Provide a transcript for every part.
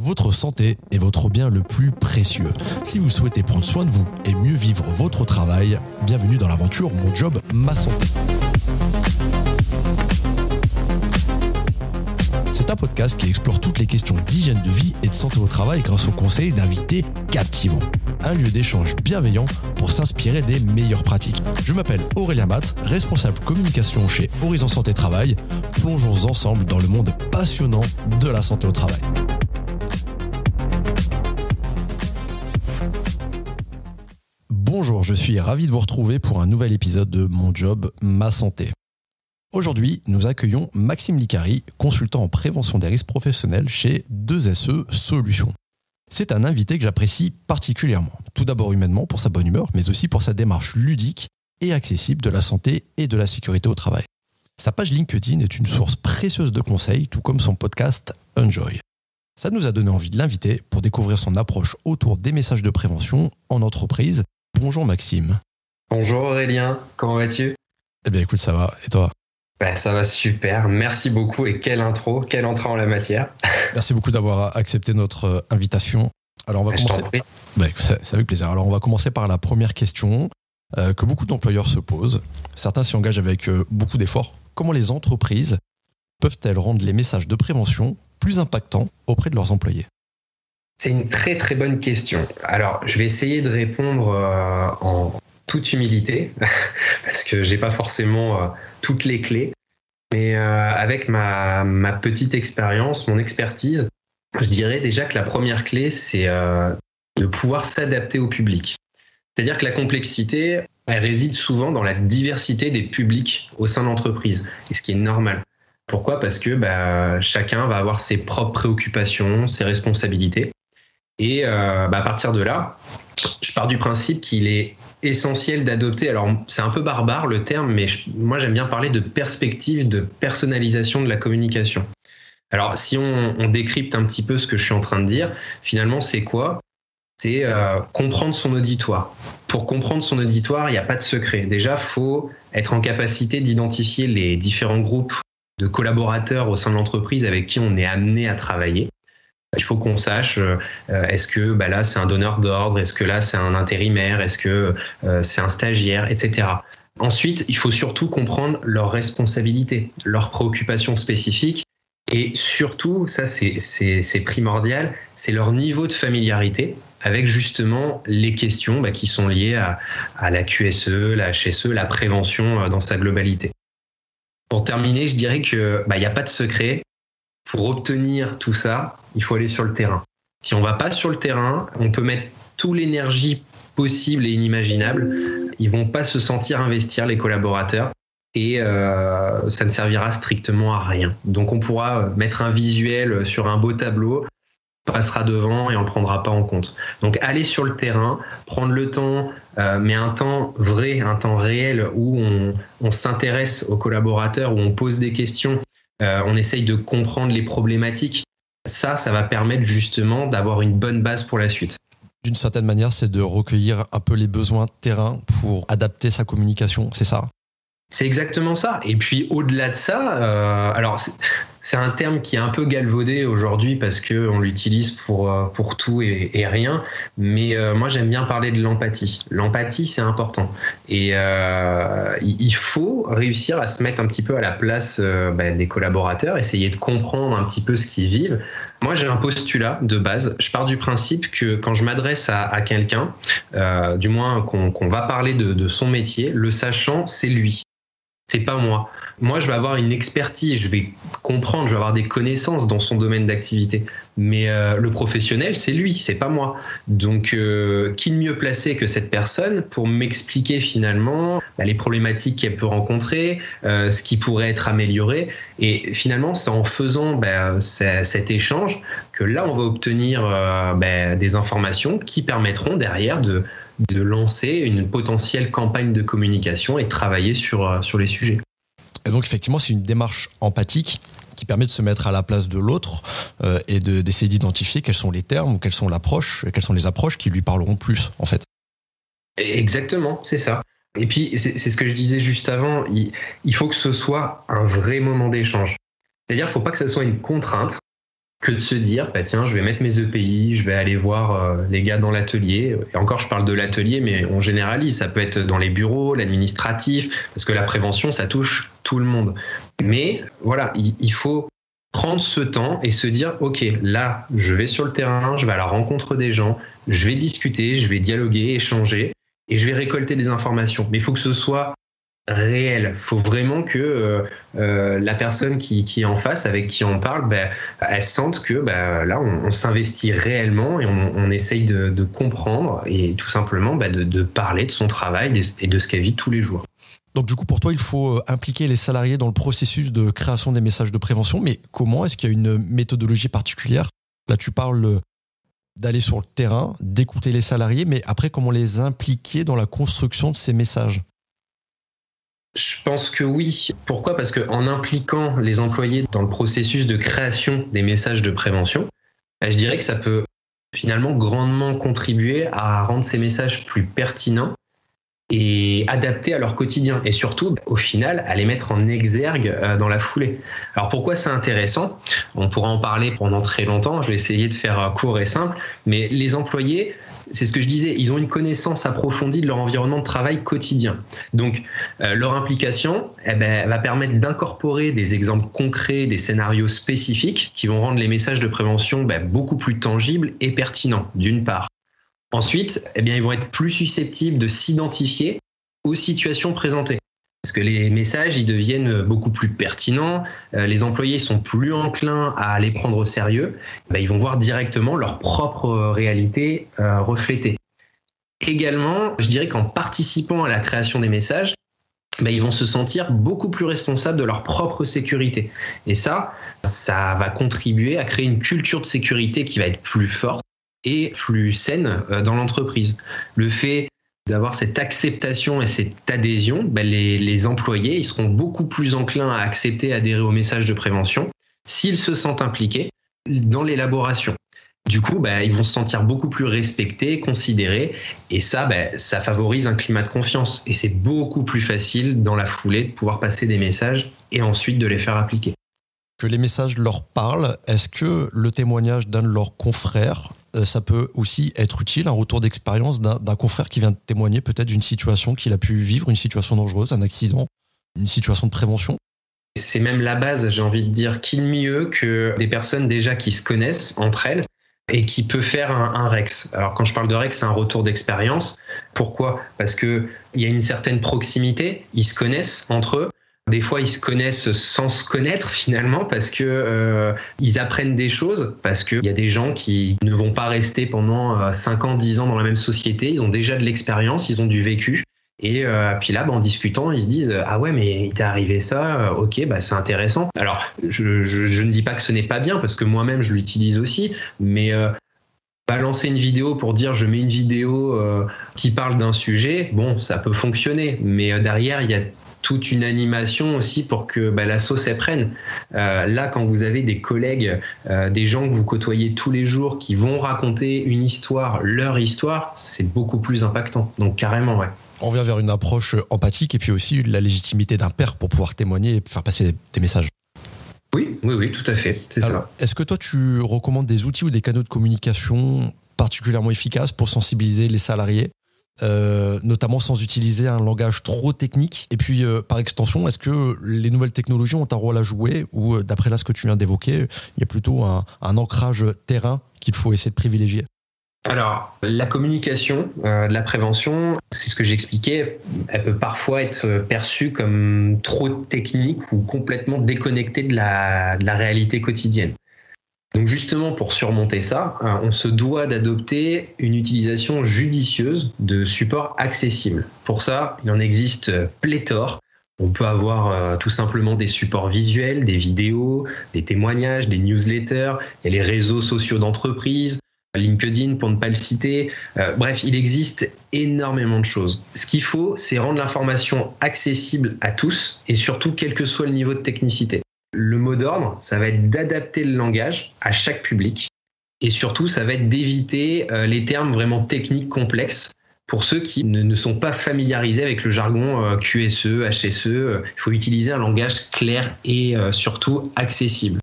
Votre santé est votre bien le plus précieux. Si vous souhaitez prendre soin de vous et mieux vivre votre travail, bienvenue dans l'aventure Mon Job, Ma Santé. C'est un podcast qui explore toutes les questions d'hygiène de vie et de santé au travail grâce aux conseils d'invités captivants. Un lieu d'échange bienveillant pour s'inspirer des meilleures pratiques. Je m'appelle Aurélien Matt, responsable communication chez Horizon Santé Travail. Plongeons ensemble dans le monde passionnant de la santé au travail. Bonjour, je suis ravi de vous retrouver pour un nouvel épisode de Mon Job, Ma Santé. Aujourd'hui, nous accueillons Maxime Licari, consultant en prévention des risques professionnels chez 2SE Solutions. C'est un invité que j'apprécie particulièrement, tout d'abord humainement pour sa bonne humeur, mais aussi pour sa démarche ludique et accessible de la santé et de la sécurité au travail. Sa page LinkedIn est une source précieuse de conseils, tout comme son podcast Enjoy. Ça nous a donné envie de l'inviter pour découvrir son approche autour des messages de prévention en entreprise. Bonjour Maxime. Bonjour Aurélien, comment vas-tu ? Eh bien écoute, ça va, et toi ? Ça va super, merci beaucoup et quelle intro, quelle entrée en la matière. Merci beaucoup d'avoir accepté notre invitation. Alors on va commencer. C'est avec plaisir. Alors on va commencer par la première question que beaucoup d'employeurs se posent. Certains s'y engagent avec beaucoup d'efforts. Comment les entreprises peuvent-elles rendre les messages de prévention plus impactants auprès de leurs employés ? C'est une très très bonne question. Alors je vais essayer de répondre en toute humilité parce que j'ai pas forcément toutes les clés, mais avec ma petite expérience, mon expertise, je dirais déjà que la première clé c'est de pouvoir s'adapter au public. C'est-à-dire que la complexité, elle réside souvent dans la diversité des publics au sein de l'entreprise, et ce qui est normal. Pourquoi ? Parce que chacun va avoir ses propres préoccupations, ses responsabilités. Et à partir de là, je pars du principe qu'il est essentiel d'adopter, alors c'est un peu barbare le terme, mais moi j'aime bien parler de perspective de personnalisation de la communication. Alors si on décrypte un petit peu ce que je suis en train de dire, finalement c'est quoi ? C'est comprendre son auditoire. Pour comprendre son auditoire, il n'y a pas de secret. Déjà, il faut être en capacité d'identifier les différents groupes de collaborateurs au sein de l'entreprise avec qui on est amené à travailler. Il faut qu'on sache, est-ce que là c'est un donneur d'ordre, est-ce que là c'est un intérimaire, est-ce que c'est un stagiaire, etc. Ensuite, il faut surtout comprendre leurs responsabilités, leurs préoccupations spécifiques et surtout, ça c'est primordial, c'est leur niveau de familiarité avec justement les questions qui sont liées à la QSE, la HSE, la prévention dans sa globalité. Pour terminer, je dirais qu'il n'y a pas de secret. Pour obtenir tout ça, il faut aller sur le terrain. Si on ne va pas sur le terrain, on peut mettre toute l'énergie possible et inimaginable. Ils ne vont pas se sentir investir, les collaborateurs, et ça ne servira strictement à rien. Donc on pourra mettre un visuel sur un beau tableau, on passera devant et on ne le prendra pas en compte. Donc aller sur le terrain, prendre le temps, mais un temps vrai, un temps réel où on s'intéresse aux collaborateurs, où on pose des questions, on essaye de comprendre les problématiques. Ça va permettre justement d'avoir une bonne base pour la suite. D'une certaine manière, c'est de recueillir un peu les besoins terrain pour adapter sa communication, c'est ça ? C'est exactement ça. Et puis au-delà de ça, alors c'est un terme qui est un peu galvaudé aujourd'hui parce qu'on l'utilise pour tout et rien. Mais moi j'aime bien parler de l'empathie. L'empathie c'est important. Et il faut réussir à se mettre un petit peu à la place des collaborateurs, essayer de comprendre un petit peu ce qu'ils vivent. Moi j'ai un postulat de base. Je pars du principe que quand je m'adresse à quelqu'un, du moins qu'on va parler de son métier, le sachant c'est lui. C'est pas moi. Moi, je vais avoir une expertise, je vais comprendre, je vais avoir des connaissances dans son domaine d'activité. Mais le professionnel, c'est lui, c'est pas moi. Donc, qui de mieux placé que cette personne pour m'expliquer finalement les problématiques qu'elle peut rencontrer, ce qui pourrait être amélioré. Et finalement, c'est en faisant cet échange que là, on va obtenir des informations qui permettront derrière de lancer une potentielle campagne de communication et de travailler sur les sujets. Et donc effectivement, c'est une démarche empathique qui permet de se mettre à la place de l'autre et d'essayer d'identifier quels sont les termes, quelles sont les approches qui lui parleront plus en fait. Exactement, c'est ça. Et puis c'est ce que je disais juste avant, il faut que ce soit un vrai moment d'échange. C'est-à-dire qu'il ne faut pas que ce soit une contrainte, que de se dire, bah tiens, je vais mettre mes EPI, je vais aller voir les gars dans l'atelier. Et encore, je parle de l'atelier, mais on généralise. Ça peut être dans les bureaux, l'administratif, parce que la prévention, ça touche tout le monde. Mais voilà, il faut prendre ce temps et se dire, ok, là, je vais sur le terrain, je vais à la rencontre des gens, je vais discuter, je vais dialoguer, échanger, et je vais récolter des informations. Mais il faut que ce soit réel. Il faut vraiment que la personne qui est en face, avec qui on parle, elle sente que là, on s'investit réellement et on essaye de comprendre et tout simplement de parler de son travail et de ce qu'elle vit tous les jours. Donc du coup, pour toi, il faut impliquer les salariés dans le processus de création des messages de prévention. Mais comment? Est-ce qu'il y a une méthodologie particulière? Là, tu parles d'aller sur le terrain, d'écouter les salariés, mais après, comment les impliquer dans la construction de ces messages? Je pense que oui. Pourquoi? Parce qu'en impliquant les employés dans le processus de création des messages de prévention, je dirais que ça peut finalement grandement contribuer à rendre ces messages plus pertinents et adaptés à leur quotidien. Et surtout, au final, à les mettre en exergue dans la foulée. Alors pourquoi c'est intéressant? On pourra en parler pendant très longtemps. Je vais essayer de faire court et simple. Mais les employés, c'est ce que je disais, ils ont une connaissance approfondie de leur environnement de travail quotidien. Donc, leur implication va permettre d'incorporer des exemples concrets, des scénarios spécifiques qui vont rendre les messages de prévention beaucoup plus tangibles et pertinents, d'une part. Ensuite, ils vont être plus susceptibles de s'identifier aux situations présentées. Parce que les messages, ils deviennent beaucoup plus pertinents, les employés sont plus enclins à les prendre au sérieux, ils vont voir directement leur propre réalité reflétée. Également, je dirais qu'en participant à la création des messages, ils vont se sentir beaucoup plus responsables de leur propre sécurité. Et ça va contribuer à créer une culture de sécurité qui va être plus forte et plus saine dans l'entreprise. Le fait d'avoir cette acceptation et cette adhésion, les employés ils seront beaucoup plus enclins à accepter, adhérer aux messages de prévention s'ils se sentent impliqués dans l'élaboration. Du coup, ils vont se sentir beaucoup plus respectés, considérés, et ça favorise un climat de confiance. Et c'est beaucoup plus facile dans la foulée de pouvoir passer des messages et ensuite de les faire appliquer. Que les messages leur parlent, est-ce que le témoignage d'un de leurs confrères, ça peut aussi être utile, un retour d'expérience d'un confrère qui vient de témoigner peut-être d'une situation qu'il a pu vivre, une situation dangereuse, un accident, une situation de prévention? C'est même la base, j'ai envie de dire, qui de mieux que des personnes déjà qui se connaissent entre elles et qui peut faire un REX. Alors quand je parle de REX, c'est un retour d'expérience. Pourquoi? Parce qu'il y a une certaine proximité, ils se connaissent entre eux. Des fois, ils se connaissent sans se connaître finalement parce que ils apprennent des choses, parce qu'il y a des gens qui ne vont pas rester pendant 5 ans, 10 ans dans la même société. Ils ont déjà de l'expérience, ils ont du vécu. Et puis là, en discutant, ils se disent « Ah ouais, mais il t'est arrivé ça, ok, c'est intéressant. » Alors, je ne dis pas que ce n'est pas bien, parce que moi-même, je l'utilise aussi, mais balancer une vidéo pour dire « Je mets une vidéo qui parle d'un sujet », bon, ça peut fonctionner, mais derrière, il y a toute une animation aussi pour que la sauce elle prenne. Là, quand vous avez des collègues, des gens que vous côtoyez tous les jours qui vont raconter une histoire, leur histoire, c'est beaucoup plus impactant. Donc carrément, ouais. On revient vers une approche empathique et puis aussi la légitimité d'un père pour pouvoir témoigner et faire passer des messages. Oui, tout à fait, c'est ça. Est-ce que toi, tu recommandes des outils ou des canaux de communication particulièrement efficaces pour sensibiliser les salariés, notamment sans utiliser un langage trop technique? Et puis, par extension, est-ce que les nouvelles technologies ont un rôle à jouer ou, d'après là ce que tu viens d'évoquer, il y a plutôt un ancrage terrain qu'il faut essayer de privilégier? Alors, la communication de la prévention, c'est ce que j'expliquais, elle peut parfois être perçue comme trop technique ou complètement déconnectée de la réalité quotidienne. Donc justement, pour surmonter ça, on se doit d'adopter une utilisation judicieuse de supports accessibles. Pour ça, il en existe pléthore. On peut avoir tout simplement des supports visuels, des vidéos, des témoignages, des newsletters, il y a les réseaux sociaux d'entreprise, LinkedIn pour ne pas le citer. Bref, il existe énormément de choses. Ce qu'il faut, c'est rendre l'information accessible à tous et surtout quel que soit le niveau de technicité. Le mot d'ordre, ça va être d'adapter le langage à chaque public et surtout, ça va être d'éviter les termes vraiment techniques complexes pour ceux qui ne sont pas familiarisés avec le jargon QSE, HSE. Il faut utiliser un langage clair et surtout accessible.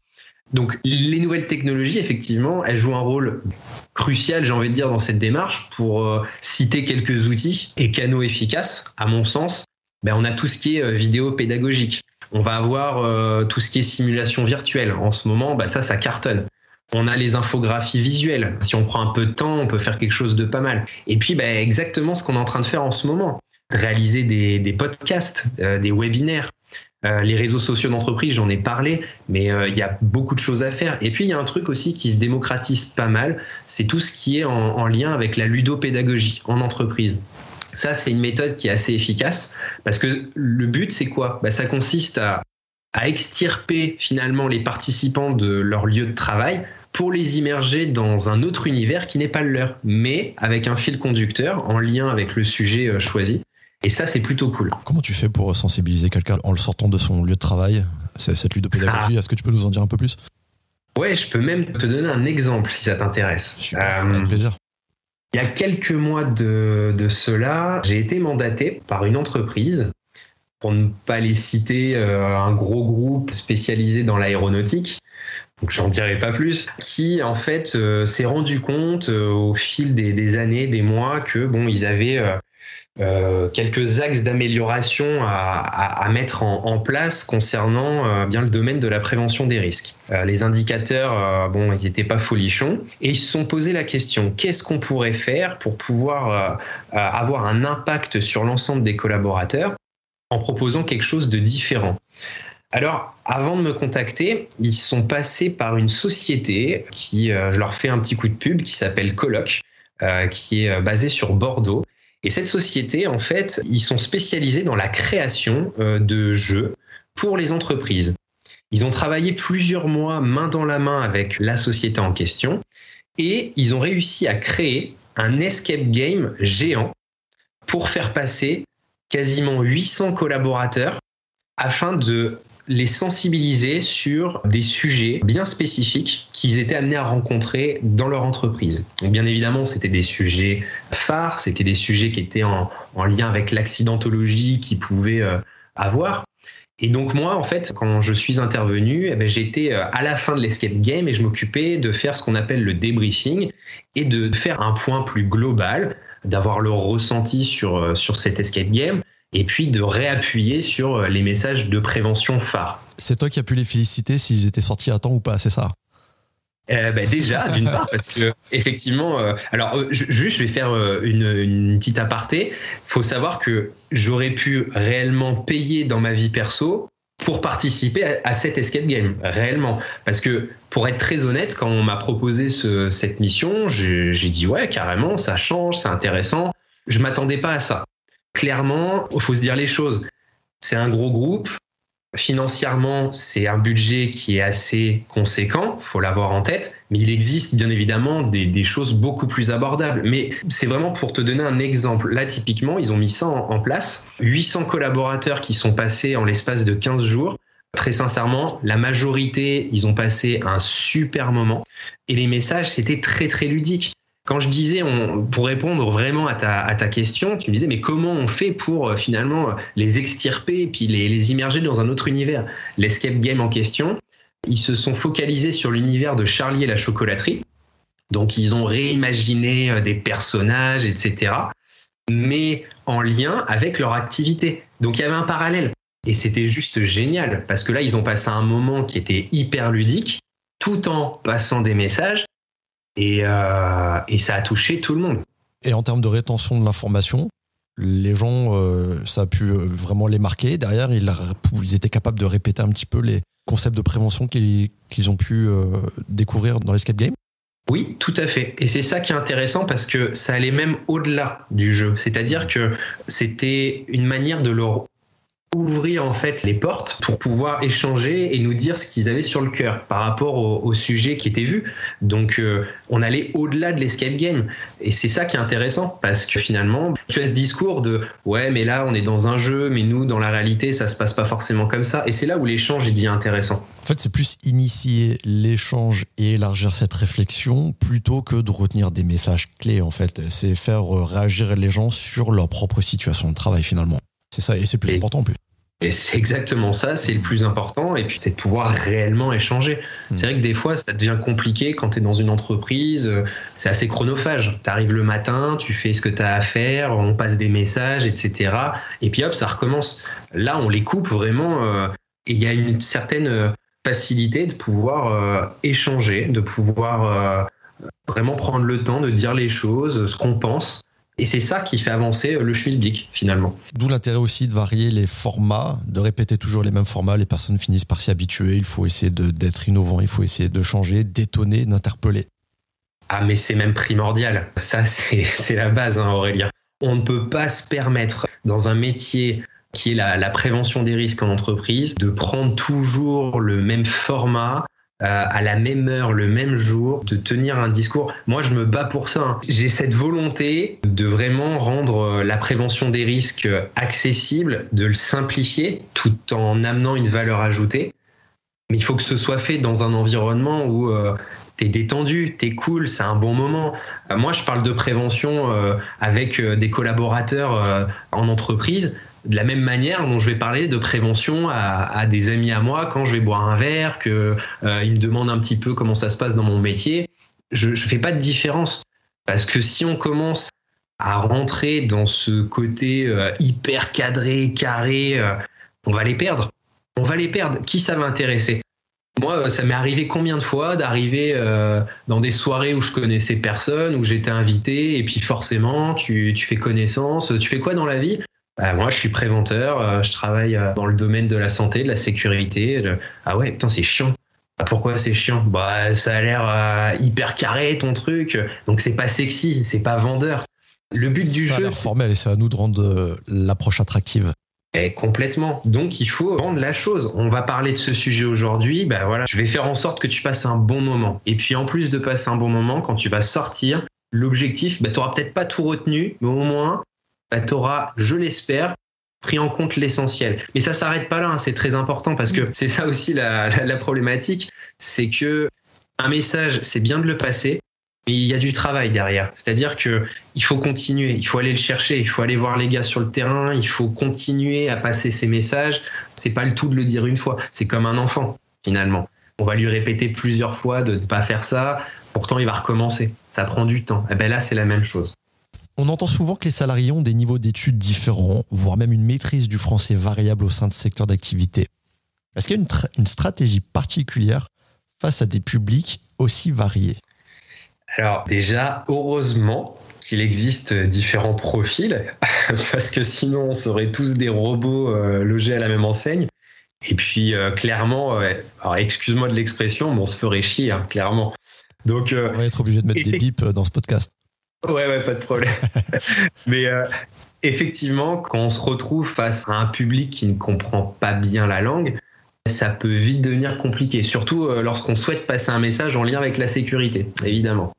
Donc les nouvelles technologies, effectivement, elles jouent un rôle crucial, j'ai envie de dire, dans cette démarche. Pour citer quelques outils et canaux efficaces, à mon sens, on a tout ce qui est vidéo pédagogique. On va avoir tout ce qui est simulation virtuelle. En ce moment, ça cartonne. On a les infographies visuelles. Si on prend un peu de temps, on peut faire quelque chose de pas mal. Et puis, exactement ce qu'on est en train de faire en ce moment. Réaliser des podcasts, des webinaires. Les réseaux sociaux d'entreprise, j'en ai parlé, mais il y a beaucoup de choses à faire. Et puis, il y a un truc aussi qui se démocratise pas mal, c'est tout ce qui est en lien avec la ludopédagogie en entreprise. Ça, c'est une méthode qui est assez efficace parce que le but, c'est quoi ? Ça consiste à extirper finalement les participants de leur lieu de travail pour les immerger dans un autre univers qui n'est pas le leur, mais avec un fil conducteur en lien avec le sujet choisi. Et ça, c'est plutôt cool. Comment tu fais pour sensibiliser quelqu'un en le sortant de son lieu de travail ? Cette ludopédagogie, est-ce que tu peux nous en dire un peu plus ? Ouais, je peux même te donner un exemple si ça t'intéresse. Super, avec plaisir. Il y a quelques mois de cela, j'ai été mandaté par une entreprise, pour ne pas les citer, un gros groupe spécialisé dans l'aéronautique, donc j'en dirai pas plus, qui en fait s'est rendu compte au fil des années, des mois, que ils avaient quelques axes d'amélioration à mettre en place concernant bien le domaine de la prévention des risques. Les indicateurs, ils n'étaient pas folichons et ils se sont posé la question, qu'est-ce qu'on pourrait faire pour pouvoir avoir un impact sur l'ensemble des collaborateurs en proposant quelque chose de différent. Alors, avant de me contacter, ils sont passés par une société qui, je leur fais un petit coup de pub, qui s'appelle Coloc, qui est basée sur Bordeaux. Et cette société, en fait, ils sont spécialisés dans la création de jeux pour les entreprises. Ils ont travaillé plusieurs mois main dans la main avec la société en question et ils ont réussi à créer un escape game géant pour faire passer quasiment 800 collaborateurs afin de les sensibiliser sur des sujets bien spécifiques qu'ils étaient amenés à rencontrer dans leur entreprise. Et bien évidemment, c'était des sujets phares, c'était des sujets qui étaient en lien avec l'accidentologie qu'ils pouvaient avoir. Et donc moi, en fait, quand je suis intervenu, j'étais à la fin de l'escape game et je m'occupais de faire ce qu'on appelle le débriefing et de faire un point plus global, d'avoir leur ressenti sur cet escape game, et puis de réappuyer sur les messages de prévention phares. C'est toi qui as pu les féliciter s'ils étaient sortis à temps ou pas, c'est ça ? Déjà, d'une part, parce que effectivement, je vais faire une petite aparté. Il faut savoir que j'aurais pu réellement payer dans ma vie perso pour participer à cet escape game, réellement. Parce que, pour être très honnête, quand on m'a proposé cette mission, j'ai dit ouais, carrément, ça change, c'est intéressant. Je m'attendais pas à ça. Clairement, il faut se dire les choses. C'est un gros groupe. Financièrement, c'est un budget qui est assez conséquent, il faut l'avoir en tête, mais il existe bien évidemment des choses beaucoup plus abordables. Mais c'est vraiment pour te donner un exemple. Là, typiquement, ils ont mis ça en place. 800 collaborateurs qui sont passés en l'espace de 15 jours. Très sincèrement, la majorité, ils ont passé un super moment. Et les messages, c'était très, très ludique. Quand je disais, pour répondre vraiment à ta question, tu me disais, mais comment on fait pour finalement les extirper et puis les immerger dans un autre univers ? L'escape game en question, ils se sont focalisés sur l'univers de Charlie et la chocolaterie. Donc, ils ont réimaginé des personnages, etc. mais en lien avec leur activité. Donc, il y avait un parallèle. Et c'était juste génial, parce que là, ils ont passé un moment qui était hyper ludique, tout en passant des messages. Et ça a touché tout le monde. Et en termes de rétention de l'information, les gens, ça a pu vraiment les marquer. Derrière, ils étaient capables de répéter un petit peu les concepts de prévention qu'ils ont pu découvrir dans l'escape game. Oui, tout à fait. Et c'est ça qui est intéressant parce que ça allait même au-delà du jeu. C'est-à-dire que c'était une manière de leur ouvrir en fait les portes pour pouvoir échanger et nous dire ce qu'ils avaient sur le cœur par rapport au sujet qui était vu. Donc on allait au-delà de l'escape game et c'est ça qui est intéressant parce que finalement tu as ce discours de ouais mais là on est dans un jeu mais nous dans la réalité ça se passe pas forcément comme ça et c'est là où l'échange il devient intéressant. En fait c'est plus initier l'échange et élargir cette réflexion plutôt que de retenir des messages clés en fait. C'est faire réagir les gens sur leur propre situation de travail finalement. C'est ça et c'est plus important en plus. Et c'est exactement ça, c'est le plus important. Et puis, c'est de pouvoir réellement échanger. C'est vrai que des fois, ça devient compliqué quand tu es dans une entreprise. C'est assez chronophage. Tu arrives le matin, tu fais ce que tu as à faire, on passe des messages, etc. Et puis hop, ça recommence. Là, on les coupe vraiment. Et il y a une certaine facilité de pouvoir échanger, de pouvoir vraiment prendre le temps de dire les choses, ce qu'on pense. Et c'est ça qui fait avancer le schmilblick, finalement. D'où l'intérêt aussi de varier les formats, de répéter toujours les mêmes formats. Les personnes finissent par s'y habituer. Il faut essayer d'être innovant, il faut essayer de changer, d'étonner, d'interpeller. Ah, mais c'est même primordial. Ça, c'est la base, hein, Aurélien. On ne peut pas se permettre, dans un métier qui est la prévention des risques en entreprise, de prendre toujours le même format, à la même heure, le même jour, de tenir un discours. Moi, je me bats pour ça, hein. J'ai cette volonté de vraiment rendre la prévention des risques accessible, de le simplifier, tout en amenant une valeur ajoutée. Mais il faut que ce soit fait dans un environnement où t'es détendu, t'es cool, c'est un bon moment. Moi, je parle de prévention avec des collaborateurs en entreprise, de la même manière dont je vais parler de prévention à des amis à moi quand je vais boire un verre, qu'ils me demandent un petit peu comment ça se passe dans mon métier. Je fais pas de différence. Parce que si on commence à rentrer dans ce côté hyper cadré, carré, on va les perdre. On va les perdre. Qui ça va intéresser ? Moi, ça m'est arrivé combien de fois d'arriver dans des soirées où je connaissais personne, où j'étais invité, et puis forcément, tu fais connaissance. Tu fais quoi dans la vie ? Moi, je suis préventeur, je travaille dans le domaine de la santé, de la sécurité. Ah ouais, putain, c'est chiant. Pourquoi c'est chiant ? Ça a l'air hyper carré, ton truc. Donc, c'est pas sexy, c'est pas vendeur. Le but du jeu... Ça a l'air formel et c'est à nous de rendre l'approche attractive. Et complètement. Donc, il faut vendre la chose. On va parler de ce sujet aujourd'hui. Voilà, je vais faire en sorte que tu passes un bon moment. Et puis, en plus de passer un bon moment, quand tu vas sortir, l'objectif, tu n'auras peut-être pas tout retenu, mais au moins, tu auras, je l'espère, pris en compte l'essentiel. Mais ça s'arrête pas là, hein, c'est très important parce que c'est ça aussi la problématique, c'est que un message, c'est bien de le passer, mais il y a du travail derrière. C'est-à-dire que il faut continuer, il faut aller le chercher, il faut aller voir les gars sur le terrain, il faut continuer à passer ces messages. C'est pas le tout de le dire une fois, c'est comme un enfant finalement. On va lui répéter plusieurs fois de ne pas faire ça, pourtant il va recommencer. Ça prend du temps. Et là, c'est la même chose. On entend souvent que les salariés ont des niveaux d'études différents, voire même une maîtrise du français variable au sein de secteurs d'activité. Est-ce qu'il y a une stratégie particulière face à des publics aussi variés ? Alors déjà, heureusement qu'il existe différents profils, parce que sinon on serait tous des robots logés à la même enseigne. Et puis clairement, alors excuse-moi de l'expression, mais on se ferait chier, hein, clairement. Donc, on va être obligé de mettre des bips dans ce podcast. Ouais, pas de problème. Mais effectivement, quand on se retrouve face à un public qui ne comprend pas bien la langue, ça peut vite devenir compliqué, surtout lorsqu'on souhaite passer un message en lien avec la sécurité, évidemment.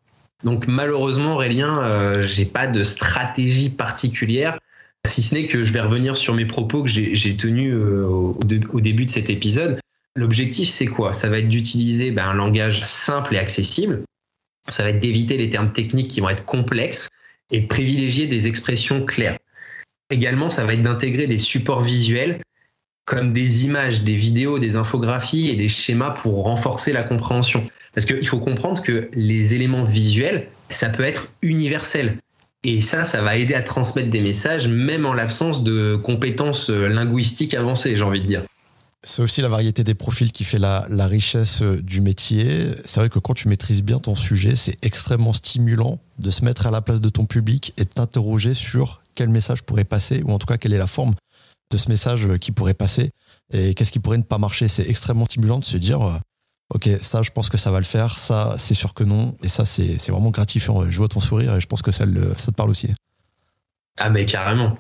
Donc malheureusement, Aurélien, j'ai pas de stratégie particulière, si ce n'est que je vais revenir sur mes propos que j'ai tenus au début de cet épisode. L'objectif, c'est quoi ? Ça va être d'utiliser un langage simple et accessible. Ça va être d'éviter les termes techniques qui vont être complexes et de privilégier des expressions claires. Également, ça va être d'intégrer des supports visuels comme des images, des vidéos, des infographies et des schémas pour renforcer la compréhension. Parce qu'il faut comprendre que les éléments visuels, ça peut être universel. Et ça va aider à transmettre des messages, même en l'absence de compétences linguistiques avancées, j'ai envie de dire. C'est aussi la variété des profils qui fait la richesse du métier. C'est vrai que quand tu maîtrises bien ton sujet, c'est extrêmement stimulant de se mettre à la place de ton public et de t'interroger sur quel message pourrait passer, ou en tout cas quelle est la forme de ce message qui pourrait passer et qu'est-ce qui pourrait ne pas marcher. C'est extrêmement stimulant de se dire ok, ça je pense que ça va le faire, ça c'est sûr que non, et ça c'est vraiment gratifiant. Je vois ton sourire et je pense que ça te parle aussi. Ah mais carrément.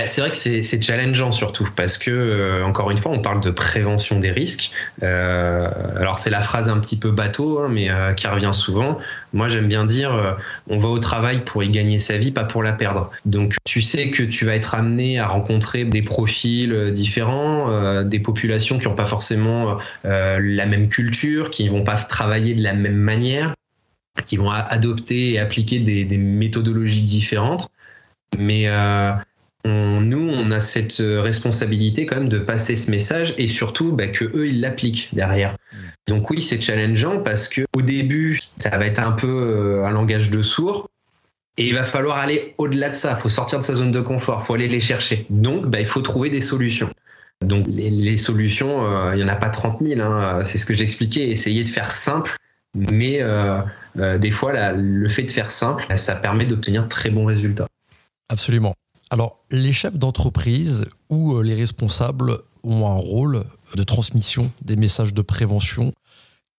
C'est vrai que c'est challengeant surtout parce que encore une fois on parle de prévention des risques. Alors c'est la phrase un petit peu bateau hein, mais qui revient souvent. Moi j'aime bien dire on va au travail pour y gagner sa vie, pas pour la perdre. Donc tu sais que tu vas être amené à rencontrer des profils différents, des populations qui n'ont pas forcément la même culture, qui ne vont pas travailler de la même manière, qui vont adopter et appliquer des méthodologies différentes. Mais nous, on a cette responsabilité quand même de passer ce message et surtout que eux ils l'appliquent derrière. Donc oui, c'est challengeant parce que au début, ça va être un peu un langage de sourds et il va falloir aller au-delà de ça. Il faut sortir de sa zone de confort, il faut aller les chercher. Donc il faut trouver des solutions. Donc les solutions, il n'y en a pas 30 000, hein, c'est ce que j'expliquais, essayer de faire simple, mais des fois le fait de faire simple, ça permet d'obtenir de très bons résultats. Absolument. Alors, les chefs d'entreprise ou les responsables ont un rôle de transmission des messages de prévention.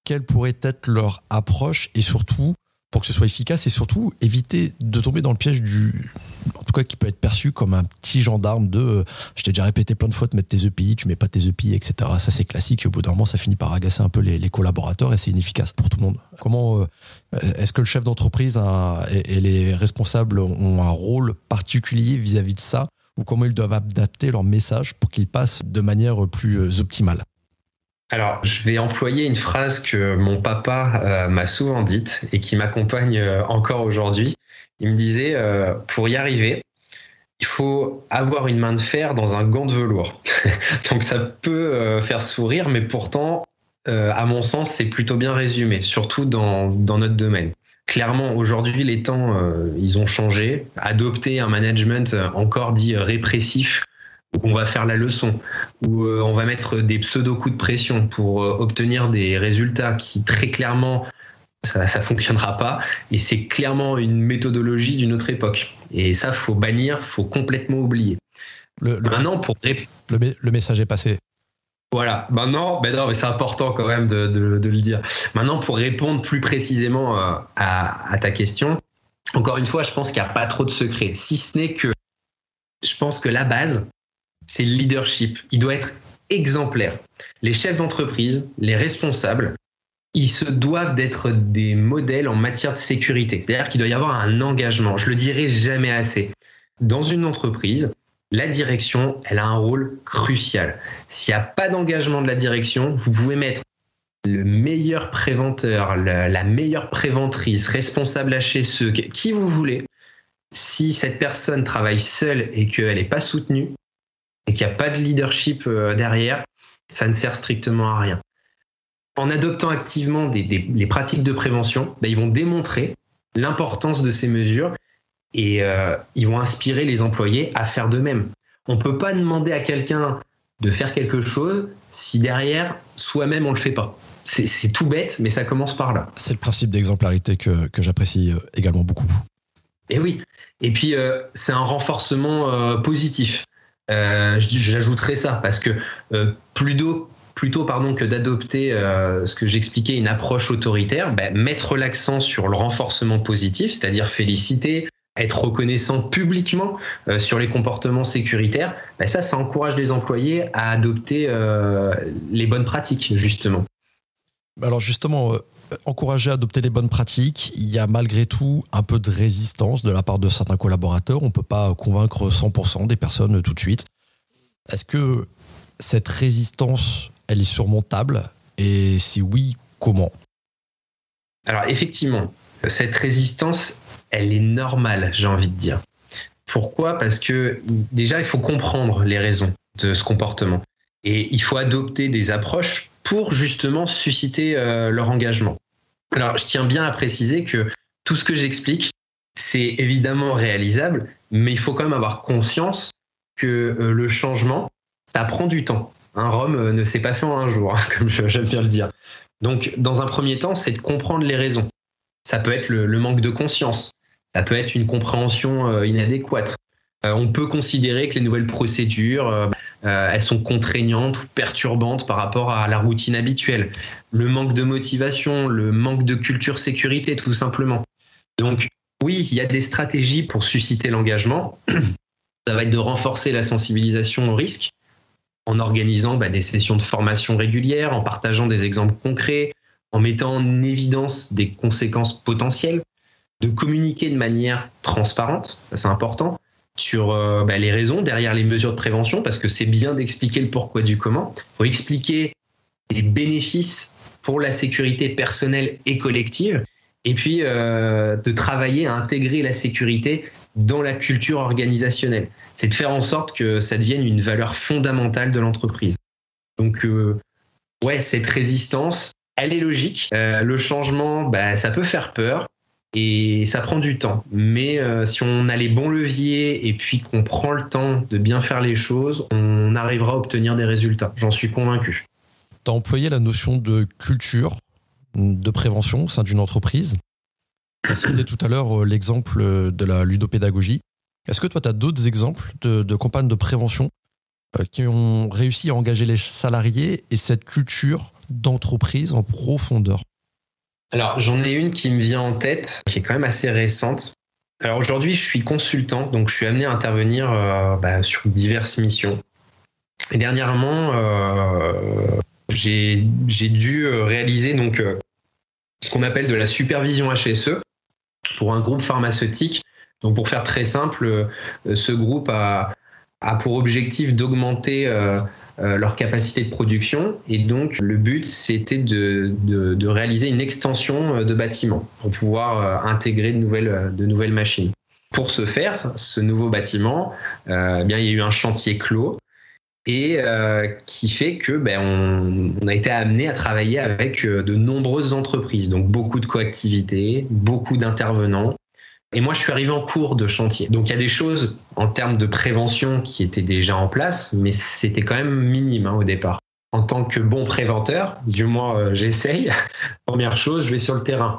Quelle pourrait être leur approche et surtout, pour que ce soit efficace et surtout éviter de tomber dans le piège en tout cas qui peut être perçu comme un petit gendarme je t'ai déjà répété plein de fois de mettre tes EPI, tu mets pas tes EPI, etc. Ça c'est classique et au bout d'un moment ça finit par agacer un peu les collaborateurs et c'est inefficace pour tout le monde. Comment est-ce que le chef d'entreprise et les responsables ont un rôle particulier vis-à-vis de ça ou comment ils doivent adapter leur message pour qu'ils passent de manière plus optimale? Alors, je vais employer une phrase que mon papa m'a souvent dite et qui m'accompagne encore aujourd'hui. Il me disait, pour y arriver, il faut avoir une main de fer dans un gant de velours. Donc ça peut faire sourire, mais pourtant, à mon sens, c'est plutôt bien résumé, surtout dans notre domaine. Clairement, aujourd'hui, les temps, ils ont changé. Adopter un management encore dit répressif, où on va faire la leçon, où on va mettre des pseudo-coups de pression pour obtenir des résultats qui très clairement, ça fonctionnera pas. Et c'est clairement une méthodologie d'une autre époque. Et ça, faut bannir, faut complètement oublier. Maintenant, le message est passé. Voilà. Maintenant, non, mais c'est important quand même de le dire. Maintenant, pour répondre plus précisément à ta question, encore une fois, je pense qu'il n'y a pas trop de secrets. Si ce n'est que je pense que la base, c'est le leadership. Il doit être exemplaire. Les chefs d'entreprise, les responsables, ils se doivent d'être des modèles en matière de sécurité. C'est-à-dire qu'il doit y avoir un engagement. Je le dirai jamais assez. Dans une entreprise, la direction, elle a un rôle crucial. S'il n'y a pas d'engagement de la direction, vous pouvez mettre le meilleur préventeur, la meilleure préventrice, responsable HSE, qui vous voulez. Si cette personne travaille seule et qu'elle n'est pas soutenue, et qu'il n'y a pas de leadership derrière, ça ne sert strictement à rien. En adoptant activement les pratiques de prévention, ils vont démontrer l'importance de ces mesures et ils vont inspirer les employés à faire de même. On ne peut pas demander à quelqu'un de faire quelque chose si derrière, soi-même, on ne le fait pas. C'est tout bête, mais ça commence par là. C'est le principe d'exemplarité que j'apprécie également beaucoup. Et oui. Et puis, c'est un renforcement positif. J'ajouterais ça parce que plutôt que d'adopter ce que j'expliquais, une approche autoritaire, mettre l'accent sur le renforcement positif, c'est-à-dire féliciter, être reconnaissant publiquement sur les comportements sécuritaires, ça encourage les employés à adopter les bonnes pratiques, justement. Alors justement, encourager à adopter les bonnes pratiques, il y a malgré tout un peu de résistance de la part de certains collaborateurs. On ne peut pas convaincre 100% des personnes tout de suite. Est-ce que cette résistance, elle est surmontable? Et si oui, comment? Alors effectivement, cette résistance, elle est normale, j'ai envie de dire. Pourquoi? Parce que déjà, il faut comprendre les raisons de ce comportement. Et il faut adopter des approches pour justement susciter leur engagement. Alors, je tiens bien à préciser que tout ce que j'explique, c'est évidemment réalisable, mais il faut quand même avoir conscience que le changement, ça prend du temps. Rome ne s'est pas fait en un jour, comme j'aime bien le dire. Donc, dans un premier temps, c'est de comprendre les raisons. Ça peut être le manque de conscience. Ça peut être une compréhension inadéquate. On peut considérer que les nouvelles procédures, elles sont contraignantes ou perturbantes par rapport à la routine habituelle. Le manque de motivation, le manque de culture sécurité, tout simplement. Donc, oui, il y a des stratégies pour susciter l'engagement. Ça va être de renforcer la sensibilisation au risque en organisant des sessions de formation régulières, en partageant des exemples concrets, en mettant en évidence des conséquences potentielles, de communiquer de manière transparente, ça c'est important, sur les raisons derrière les mesures de prévention, parce que c'est bien d'expliquer le pourquoi du comment. Il faut expliquer les bénéfices pour la sécurité personnelle et collective. Et puis, de travailler à intégrer la sécurité dans la culture organisationnelle. C'est de faire en sorte que ça devienne une valeur fondamentale de l'entreprise. Donc, cette résistance, elle est logique. Le changement, ça peut faire peur et ça prend du temps. Mais si on a les bons leviers et puis qu'on prend le temps de bien faire les choses, on arrivera à obtenir des résultats. J'en suis convaincu. Tu as employé la notion de culture, de prévention au sein d'une entreprise. Tu as cité tout à l'heure l'exemple de la ludopédagogie. Est-ce que toi, tu as d'autres exemples de campagnes de prévention qui ont réussi à engager les salariés et cette culture d'entreprise en profondeur? Alors, j'en ai une qui me vient en tête, qui est quand même assez récente. Alors aujourd'hui, je suis consultant, donc je suis amené à intervenir sur diverses missions. Et dernièrement, j'ai dû réaliser ce qu'on appelle de la supervision HSE pour un groupe pharmaceutique. Donc pour faire très simple, ce groupe a pour objectif d'augmenter leur capacité de production, et donc le but c'était de réaliser une extension de bâtiment pour pouvoir intégrer de nouvelles machines. Pour ce faire, ce nouveau bâtiment, il y a eu un chantier clos et qui fait que on a été amené à travailler avec de nombreuses entreprises, donc beaucoup de coactivités, beaucoup d'intervenants. Et moi, je suis arrivé en cours de chantier. Donc, il y a des choses en termes de prévention qui étaient déjà en place, mais c'était quand même minime au départ. En tant que bon préventeur, du moins j'essaye, première chose, je vais sur le terrain.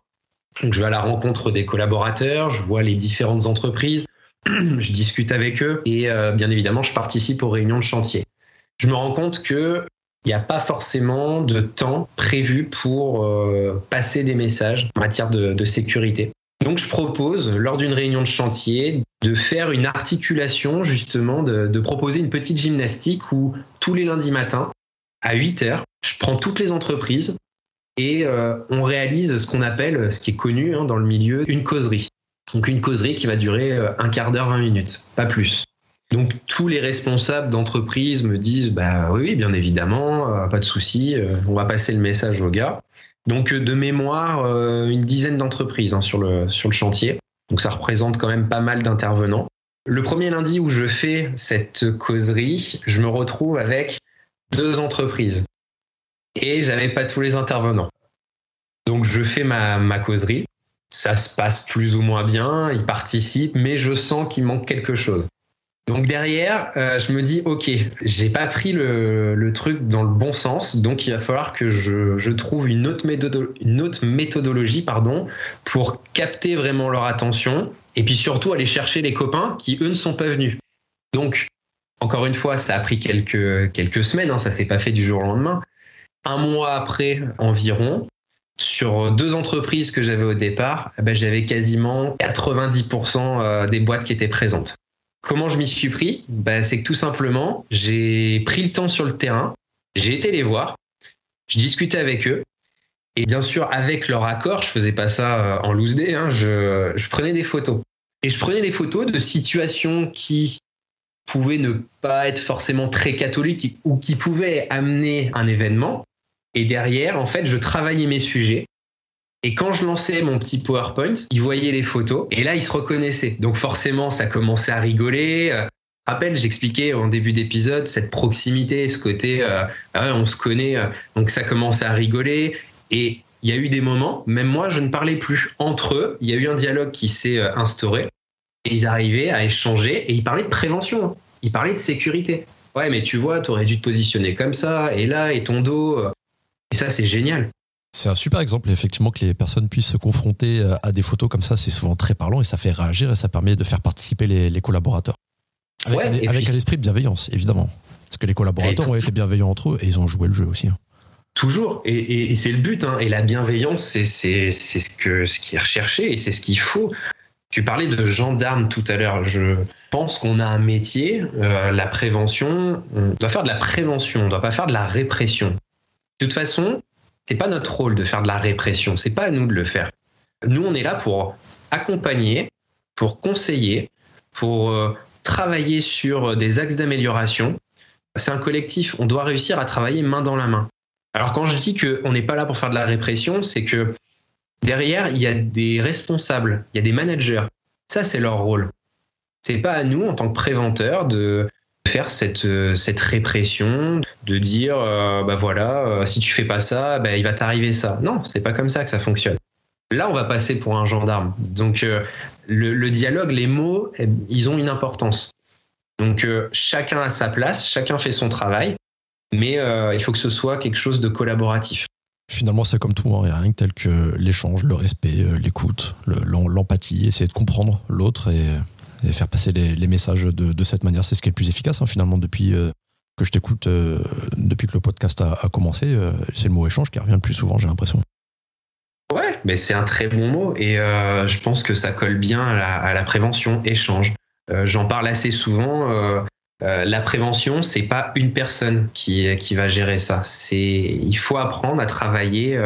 Donc, je vais à la rencontre des collaborateurs, je vois les différentes entreprises, je discute avec eux et bien évidemment, je participe aux réunions de chantier. Je me rends compte qu'il n'y a pas forcément de temps prévu pour passer des messages en matière de sécurité. Donc, je propose, lors d'une réunion de chantier, de faire une articulation, justement, de proposer une petite gymnastique où tous les lundis matins, à 8h, je prends toutes les entreprises et on réalise ce qu'on appelle, ce qui est connu dans le milieu, une causerie. Donc, une causerie qui va durer un quart d'heure, 20 minutes, pas plus. Donc, tous les responsables d'entreprise me disent « oui, bien évidemment, pas de souci, on va passer le message aux gars ». Donc, de mémoire, une dizaine d'entreprises sur le chantier. Donc, ça représente quand même pas mal d'intervenants. Le premier lundi où je fais cette causerie, je me retrouve avec 2 entreprises. Et j'avais pas tous les intervenants. Donc, je fais ma causerie. Ça se passe plus ou moins bien, ils participent, mais je sens qu'il manque quelque chose. Donc derrière, je me dis, ok, j'ai pas pris le truc dans le bon sens, donc il va falloir que je trouve une autre méthodologie, pour capter vraiment leur attention, et puis surtout aller chercher les copains qui, eux, ne sont pas venus. Donc, encore une fois, ça a pris quelques semaines, ça s'est pas fait du jour au lendemain. 1 mois après environ, sur 2 entreprises que j'avais au départ, j'avais quasiment 90% des boîtes qui étaient présentes. Comment je m'y suis pris ? C'est que tout simplement, j'ai pris le temps sur le terrain, j'ai été les voir, je discutais avec eux, et bien sûr, avec leur accord, je faisais pas ça en loose day, je prenais des photos. Et je prenais des photos de situations qui pouvaient ne pas être forcément très catholiques ou qui pouvaient amener un événement. Et derrière, en fait, je travaillais mes sujets. Et quand je lançais mon petit PowerPoint, ils voyaient les photos et là, ils se reconnaissaient. Donc forcément, ça commençait à rigoler. Rappelle, j'expliquais en début d'épisode cette proximité, ce côté on se connaît. Donc ça commençait à rigoler. Et il y a eu des moments, même moi, je ne parlais plus. Entre eux, il y a eu un dialogue qui s'est instauré et ils arrivaient à échanger et ils parlaient de prévention. Ils parlaient de sécurité. Ouais, mais tu vois, tu aurais dû te positionner comme ça et là, et ton dos. Et ça, c'est génial. C'est un super exemple, effectivement, que les personnes puissent se confronter à des photos comme ça, c'est souvent très parlant et ça fait réagir et ça permet de faire participer les collaborateurs. Avec un esprit de bienveillance, évidemment. Parce que les collaborateurs ont été bienveillants entre eux et ils ont joué le jeu aussi. Toujours, et c'est le but. Et la bienveillance, c'est ce qui est recherché et c'est ce qu'il faut. Tu parlais de gendarme tout à l'heure. Je pense qu'on a un métier, la prévention. On doit faire de la prévention, on ne doit pas faire de la répression. De toute façon, c'est pas notre rôle de faire de la répression, c'est pas à nous de le faire. Nous, on est là pour accompagner, pour conseiller, pour travailler sur des axes d'amélioration. C'est un collectif, on doit réussir à travailler main dans la main. Alors quand je dis qu'on n'est pas là pour faire de la répression, c'est que Derrière, il y a des responsables, il y a des managers. Ça, c'est leur rôle. C'est pas à nous, en tant que préventeurs, de faire cette répression, de dire, si tu fais pas ça, il va t'arriver ça. Non, c'est pas comme ça que ça fonctionne. Là, on va passer pour un gendarme. Donc, le dialogue, les mots, ils ont une importance. Donc, chacun a sa place, chacun fait son travail, mais il faut que ce soit quelque chose de collaboratif. Finalement, c'est comme tout, il n'y a rien de tel que l'échange, le respect, l'écoute, l'empathie, essayer de comprendre l'autre et faire passer les messages de cette manière. C'est ce qui est le plus efficace, finalement, depuis que je t'écoute, depuis que le podcast a commencé. C'est le mot échange qui revient le plus souvent, j'ai l'impression. Ouais, mais c'est un très bon mot et je pense que ça colle bien à la prévention, échange. J'en parle assez souvent. La prévention, c'est pas une personne qui va gérer ça. Il faut apprendre à travailler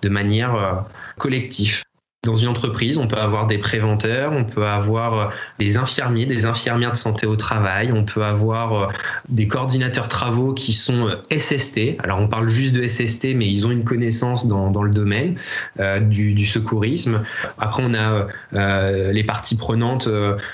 de manière collective. Dans une entreprise, on peut avoir des préventeurs, on peut avoir des infirmiers, des infirmières de santé au travail, on peut avoir des coordinateurs travaux qui sont SST. Alors on parle juste de SST, mais ils ont une connaissance dans le domaine du secourisme. Après, on a les parties prenantes.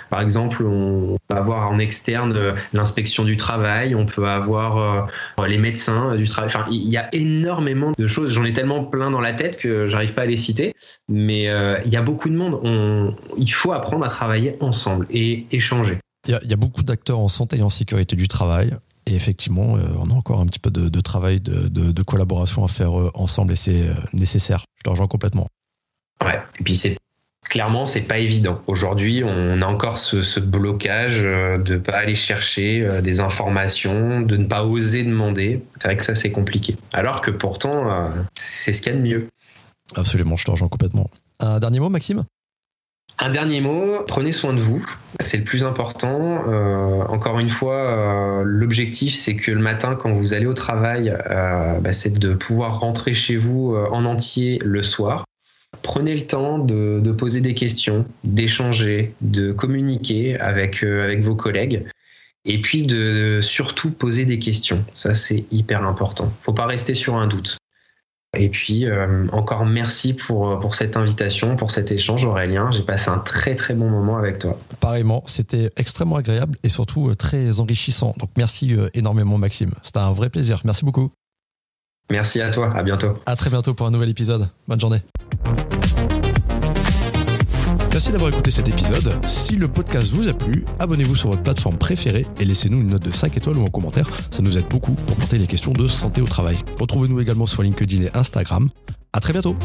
Par exemple, on peut avoir en externe l'inspection du travail, on peut avoir les médecins du travail. Enfin, il y a énormément de choses. J'en ai tellement plein dans la tête que j'arrive pas à les citer, mais il y a beaucoup de monde. Il faut apprendre à travailler ensemble et échanger. Il y a beaucoup d'acteurs en santé et en sécurité du travail. Et effectivement, on a encore un petit peu de travail, de collaboration à faire ensemble et c'est nécessaire. Je te rejoins complètement. Ouais, et puis clairement, c'est pas évident. Aujourd'hui, on a encore ce blocage de pas aller chercher des informations, de ne pas oser demander. C'est vrai que ça, c'est compliqué. Alors que pourtant, c'est ce qu'il y a de mieux. Absolument, je te rejoins complètement. Un dernier mot, Maxime ? Un dernier mot, prenez soin de vous, c'est le plus important. Encore une fois, l'objectif, c'est que le matin, quand vous allez au travail, c'est de pouvoir rentrer chez vous en entier le soir. Prenez le temps de poser des questions, d'échanger, de communiquer avec vos collègues et puis de surtout poser des questions. Ça, c'est hyper important. Faut pas rester sur un doute. Et puis, encore merci pour cette invitation, pour cet échange, Aurélien. J'ai passé un très, très bon moment avec toi. Pareillement, c'était extrêmement agréable et surtout très enrichissant. Donc, merci énormément, Maxime. C'était un vrai plaisir. Merci beaucoup. Merci à toi. À bientôt. À très bientôt pour un nouvel épisode. Bonne journée. Merci d'avoir écouté cet épisode. Si le podcast vous a plu, abonnez-vous sur votre plateforme préférée et laissez-nous une note de 5 étoiles ou un commentaire. Ça nous aide beaucoup pour porter les questions de santé au travail. Retrouvez-nous également sur LinkedIn et Instagram. À très bientôt.